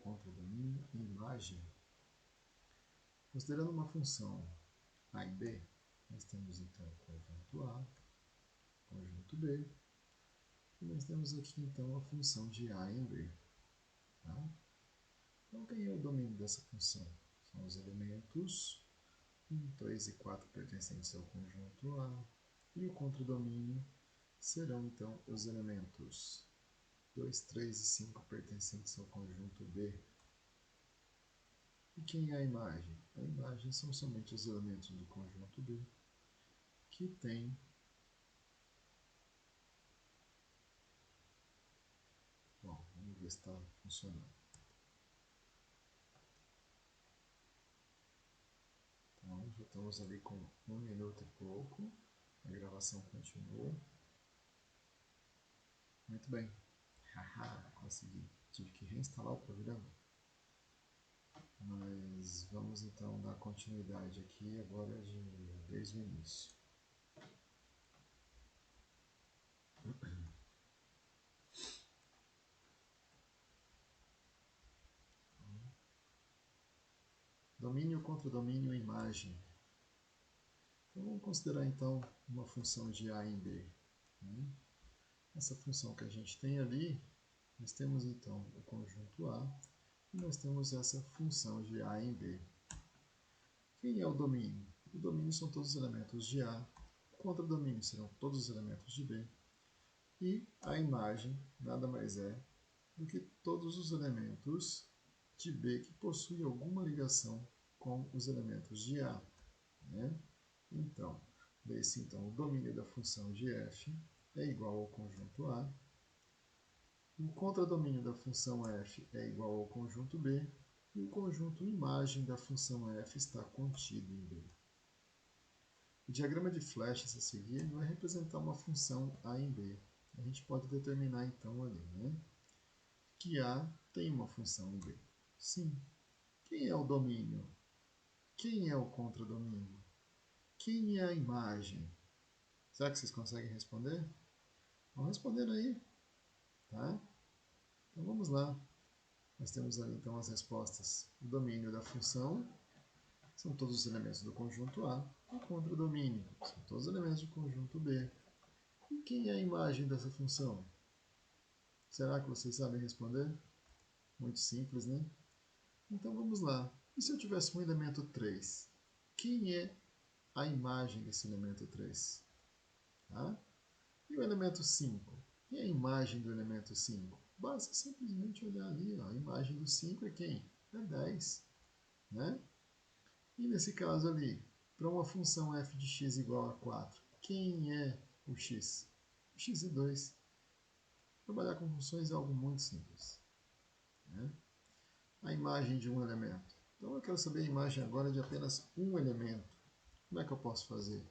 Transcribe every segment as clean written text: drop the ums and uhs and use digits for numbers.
contradomínio e imagem. Considerando uma função A e B, nós temos então conjunto A, conjunto B, e nós temos aqui então a função de A em B. Tá? Então, quem é o domínio dessa função? São os elementos 1, 3 e 4 pertencentes ao conjunto A, e o contradomínio serão então os elementos 2, 3 e 5 pertencentes ao conjunto B. E quem é a imagem? A imagem são somente os elementos do conjunto B que tem vamos ver se está funcionando. Então, já estamos ali com 1 minuto e pouco. A gravação continua. Muito bem. Haha, consegui. Tive que reinstalar o programa. Mas vamos então dar continuidade aqui agora desde o início. Domínio, contradomínio e imagem. Então, vamos considerar então uma função de A em B. Essa função que a gente tem ali, nós temos então o conjunto A e nós temos essa função de A em B. Quem é o domínio? O domínio são todos os elementos de A, o contradomínio serão todos os elementos de B e a imagem nada mais é do que todos os elementos de B que possuem alguma ligação com os elementos de A. Então, o domínio da função de f é igual ao conjunto A, o contradomínio da função f é igual ao conjunto B, e o conjunto imagem da função f está contido em B. O diagrama de flechas a seguir vai representar uma função A em B. A gente pode determinar então ali, que A tem uma função em B. Sim. Quem é o domínio? Quem é o contradomínio? Quem é a imagem? Será que vocês conseguem responder? Vão respondendo aí. Tá? Então vamos lá. Nós temos ali então as respostas. O domínio da função são todos os elementos do conjunto A. O contradomínio são todos os elementos do conjunto B. E quem é a imagem dessa função? Será que vocês sabem responder? Muito simples, né? Então vamos lá. E se eu tivesse um elemento 3? Quem é a imagem desse elemento 3? Tá? E o elemento 5? Quem é a imagem do elemento 5? Basta simplesmente olhar ali. A imagem do 5 é quem? É 10. Né? E nesse caso ali, para uma função f de x igual a 4, quem é o x? O x é 2. Trabalhar com funções é algo muito simples. A imagem de um elemento. Então eu quero saber a imagem agora de apenas um elemento. Como é que eu posso fazer?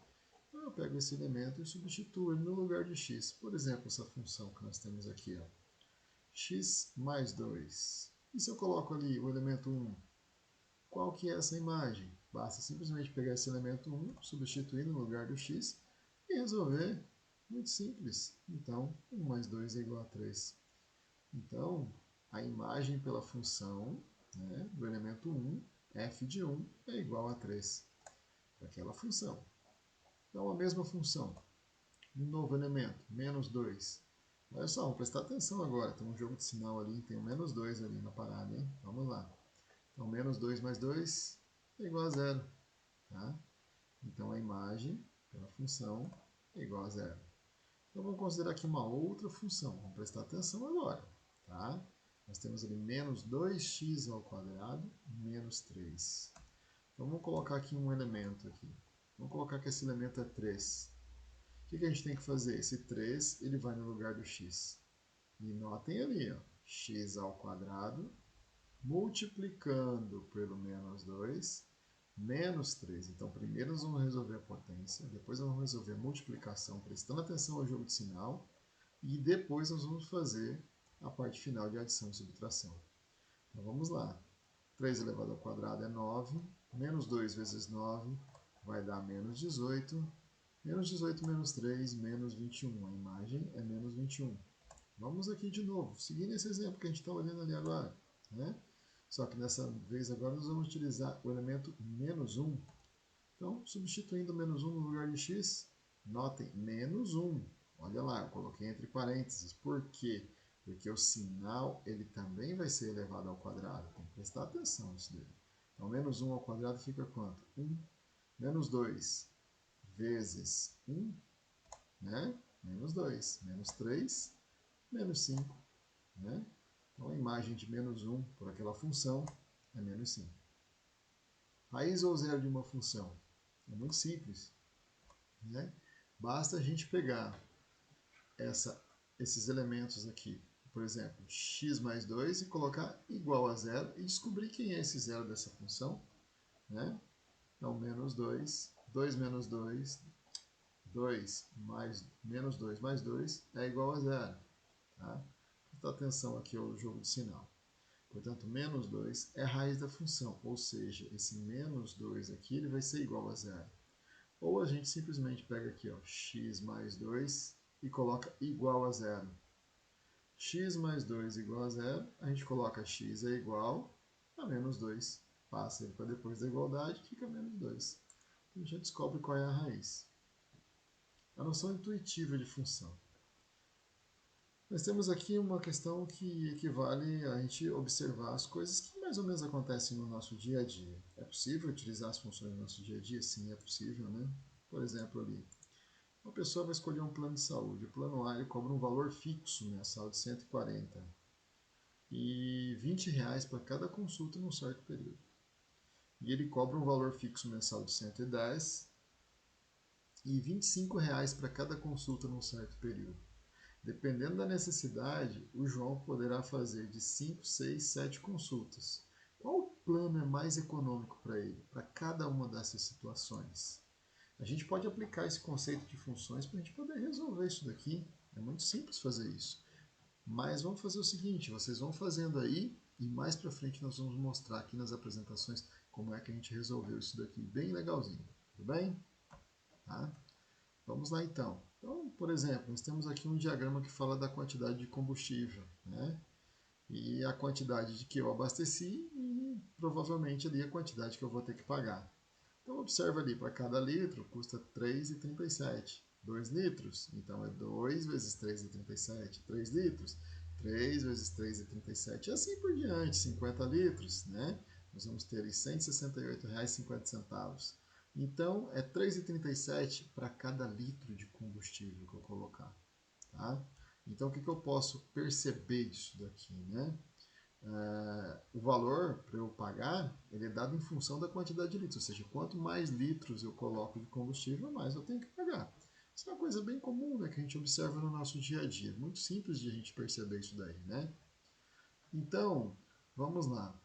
Então eu pego esse elemento e substituo ele no lugar de x. Por exemplo, essa função que nós temos aqui, x mais 2. E se eu coloco ali o elemento 1, qual que é essa imagem? Basta simplesmente pegar esse elemento 1, substituir no lugar do x e resolver. Muito simples. Então, 1 mais 2 é igual a 3. Então, a imagem pela função do elemento 1, f de 1, é igual a 3. Para aquela função. Então, a mesma função. Um novo elemento, menos 2. Olha só, vamos prestar atenção agora. Tem um jogo de sinal ali, tem um menos 2 ali na parada, hein? Vamos lá. Então, menos 2 mais 2 é igual a 0. Tá? Então, a imagem pela função é igual a 0. Então, vamos considerar aqui uma outra função. Vamos prestar atenção agora. Tá? Nós temos ali menos 2x ao quadrado menos 3. Então, vamos colocar aqui um elemento aqui. Vamos colocar que esse elemento é 3. O que a gente tem que fazer? Esse 3 ele vai no lugar do x. E notem ali, x ao quadrado multiplicando pelo menos 2, menos 3. Então, primeiro nós vamos resolver a potência, depois nós vamos resolver a multiplicação, prestando atenção ao jogo de sinal, e depois nós vamos fazer a parte final de adição e subtração. Então, vamos lá. 3 elevado ao quadrado é 9, menos 2 vezes 9 vai dar menos 18, menos 18 menos 3, menos 21. A imagem é menos 21. Vamos aqui de novo, seguindo esse exemplo que a gente está olhando ali agora. Só que dessa vez agora nós vamos utilizar o elemento menos 1. Então, substituindo o menos 1 no lugar de x, notem, menos 1. Olha lá, eu coloquei entre parênteses. Por quê? Porque o sinal ele também vai ser elevado ao quadrado. Tem que prestar atenção nisso daí. Então, menos 1 ao quadrado fica quanto? 1. Menos 2 vezes 1, né? Menos 2. Menos 3, menos 5. Né? Então, a imagem de menos 1 por aquela função é menos 5. Raiz ou zero de uma função? É muito simples. Né? Basta a gente pegar esses elementos aqui, por exemplo, x mais 2 e colocar igual a zero e descobrir quem é esse zero dessa função. Né? Então, menos 2, 2 menos 2, 2 mais menos 2 mais 2 é igual a zero. Tá? Presta atenção aqui ao jogo de sinal. Portanto, menos 2 é a raiz da função, ou seja, esse menos 2 aqui ele vai ser igual a zero. Ou a gente simplesmente pega aqui, ó, x mais 2 e coloca igual a zero. X mais 2 igual a zero, a gente coloca x é igual a menos 2. Passa ele para depois da igualdade, fica menos 2. Então, a gente já descobre qual é a raiz. A noção intuitiva de função. Nós temos aqui uma questão que equivale a gente observar as coisas que mais ou menos acontecem no nosso dia a dia. É possível utilizar as funções no nosso dia a dia? Sim, é possível, né? Por exemplo, ali, uma pessoa vai escolher um plano de saúde. O plano A ele cobra um valor fixo mensal de 140 e R$ 20 para cada consulta num certo período. E ele cobra um valor fixo mensal de 110 e R$ 25 para cada consulta num certo período. Dependendo da necessidade, o João poderá fazer de 5, 6, 7 consultas. Qual plano é mais econômico para ele, para cada uma dessas situações? A gente pode aplicar esse conceito de funções para a gente poder resolver isso daqui. É muito simples fazer isso. Mas vamos fazer o seguinte, vocês vão fazendo aí e mais para frente nós vamos mostrar aqui nas apresentações como é que a gente resolveu isso daqui bem legalzinho. Tudo bem? Tá? Vamos lá então. Então, por exemplo, nós temos aqui um diagrama que fala da quantidade de combustível, né? E a quantidade de que eu abasteci e provavelmente ali a quantidade que eu vou ter que pagar. Então, observa ali, para cada litro custa R$ 3,37. 2 litros, então é 2 vezes 3,37. 3 litros, 3 vezes 3,37. E assim por diante, 50 litros, né? Nós vamos ter R$ 168,50. Então, é R$ 3,37 para cada litro de combustível que eu colocar. Tá? Então, o que eu posso perceber disso daqui, né? O valor para eu pagar ele é dado em função da quantidade de litros, ou seja, quanto mais litros eu coloco de combustível, mais eu tenho que pagar. Isso é uma coisa bem comum, né, que a gente observa no nosso dia a dia. Muito simples de a gente perceber isso daí, né? Então, vamos lá.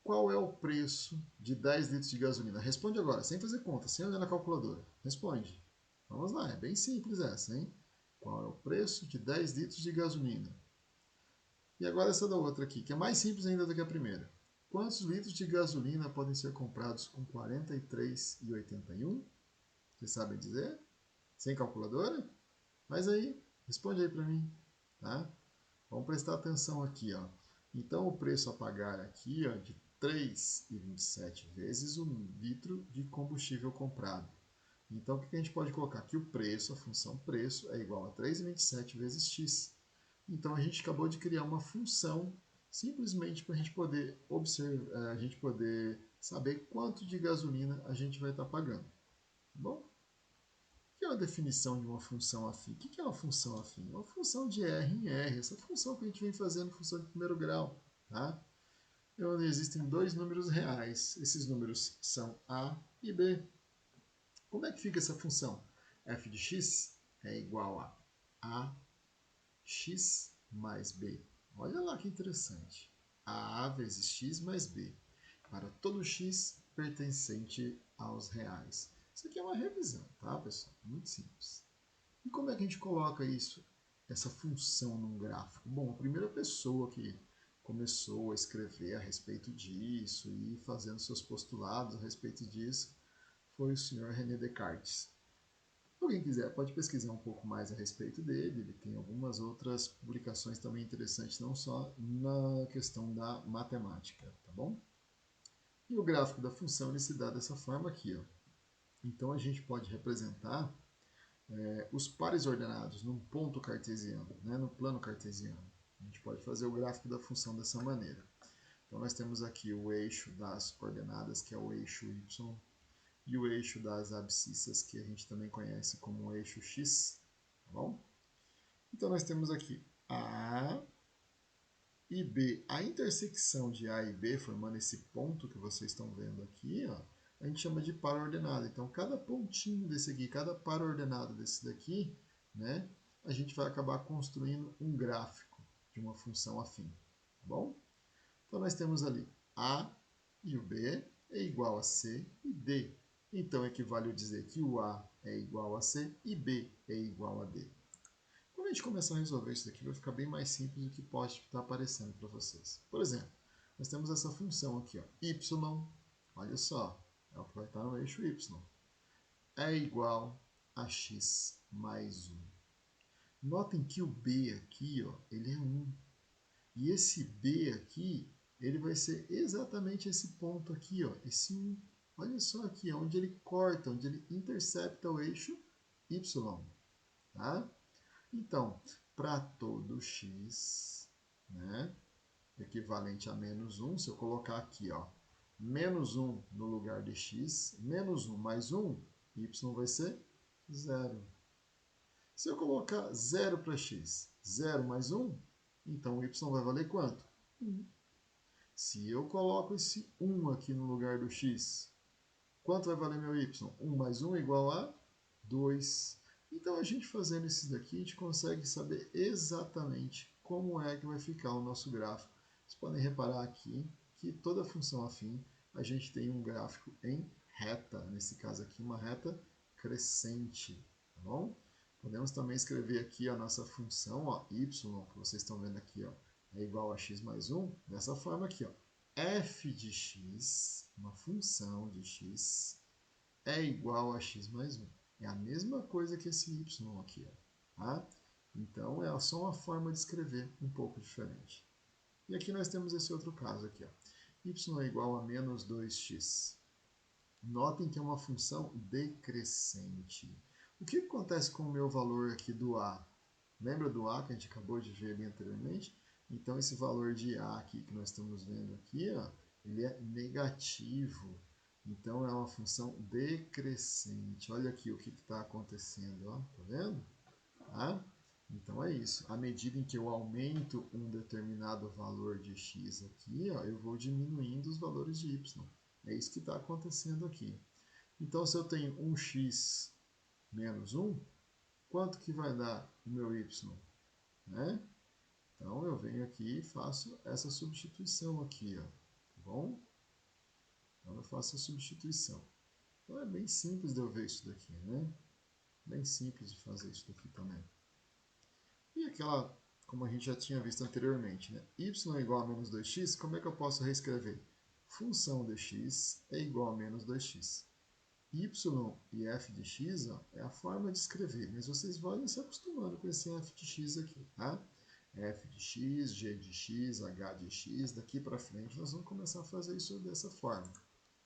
Qual é o preço de 10 litros de gasolina? Responde agora, sem fazer conta, sem olhar na calculadora. Responde. Vamos lá, é bem simples essa, hein? Qual é o preço de 10 litros de gasolina? E agora essa da outra aqui, que é mais simples ainda do que a primeira. Quantos litros de gasolina podem ser comprados com 43,81? Vocês sabem dizer? Sem calculadora? Mas aí, responde aí para mim, tá? Vamos prestar atenção aqui, ó. Então o preço a pagar aqui, ó, de 3,27 vezes o litro de combustível comprado. Então o que a gente pode colocar aqui? O preço, a função preço, é igual a 3,27 vezes x. Então a gente acabou de criar uma função simplesmente para a gente poder observar, a gente poder saber quanto de gasolina a gente vai estar pagando. Tá bom? O que é a definição de uma função afim? O que é uma função afim? É uma função de R em R, essa função que a gente vem fazendo, função de primeiro grau. Tá? Onde existem dois números reais. Esses números são A e B. Como é que fica essa função? F de x é igual a x mais b. Olha lá que interessante. A vezes x mais b. Para todo x pertencente aos reais. Isso aqui é uma revisão, tá, pessoal? Muito simples. E como é que a gente coloca isso, essa função num gráfico? Bom, a primeira pessoa que começou a escrever a respeito disso e fazendo seus postulados a respeito disso foi o senhor René Descartes. Alguém quiser, pode pesquisar um pouco mais a respeito dele, ele tem algumas outras publicações também interessantes, não só na questão da matemática, tá bom? E o gráfico da função ele se dá dessa forma aqui, ó. Então a gente pode representar os pares ordenados num ponto cartesiano, né, no plano cartesiano. A gente pode fazer o gráfico da função dessa maneira. Então nós temos aqui o eixo das coordenadas, que é o eixo y, e o eixo das abscissas, que a gente também conhece como o eixo x, tá bom? Então nós temos aqui A e B. A intersecção de A e B, formando esse ponto que vocês estão vendo aqui, ó, a gente chama de par ordenado. Então cada pontinho desse aqui, cada par ordenado desse daqui, né, a gente vai acabar construindo um gráfico de uma função afim, tá bom? Então nós temos ali A e o B é igual a C e D. Então equivale a dizer que o A é igual a C e B é igual a D. Quando a gente começar a resolver isso daqui, vai ficar bem mais simples do que pode estar aparecendo para vocês. Por exemplo, nós temos essa função aqui, ó, y, olha só, é o que vai estar no eixo y, é igual a x mais 1. Notem que o b aqui, ó, ele é 1. E esse b aqui, ele vai ser exatamente esse ponto aqui, ó, esse 1. Olha só aqui, onde ele corta, onde ele intercepta o eixo y. Tá? Então, para todo x, né, equivalente a menos 1, se eu colocar aqui, ó, menos 1 no lugar de x, menos 1 mais 1, y vai ser 0. Se eu colocar 0 para x, 0 mais 1, então o y vai valer quanto? 1. Se eu coloco esse 1 aqui no lugar do x, quanto vai valer meu y? 1 mais 1 é igual a 2. Então, a gente fazendo isso daqui, a gente consegue saber exatamente como é que vai ficar o nosso gráfico. Vocês podem reparar aqui que toda função afim, a gente tem um gráfico em reta, nesse caso aqui, uma reta crescente, tá bom? Podemos também escrever aqui a nossa função, ó, y, que vocês estão vendo aqui, ó, é igual a x mais 1, dessa forma aqui, ó, f de x, uma função de x, é igual a x mais 1. É a mesma coisa que esse y aqui, ó, tá? Então, é só uma forma de escrever um pouco diferente. E aqui nós temos esse outro caso aqui, ó. Y é igual a menos 2x. Notem que é uma função decrescente. O que acontece com o meu valor aqui do A? Lembra do A que a gente acabou de ver ali anteriormente? Então, esse valor de A aqui que nós estamos vendo aqui, ó, ele é negativo. Então, é uma função decrescente. Olha aqui o que está acontecendo, ó. Tá vendo? Tá? Então, é isso. À medida em que eu aumento um determinado valor de x aqui, ó, eu vou diminuindo os valores de y. É isso que está acontecendo aqui. Então, se eu tenho 1x menos 1, quanto que vai dar o meu y? Né? Então, eu venho aqui e faço essa substituição aqui, ó. Tá bom? Então, eu faço a substituição. Então, é bem simples de eu ver isso daqui, né? Bem simples de fazer isso daqui também. E aquela, como a gente já tinha visto anteriormente, né? Y é igual a menos 2x, como é que eu posso reescrever? Função de x é igual a menos 2x. Y e f de x, ó, é a forma de escrever, mas vocês vão se acostumando com esse f de x aqui, tá? F de x, g de x, h de x, daqui para frente nós vamos começar a fazer isso dessa forma.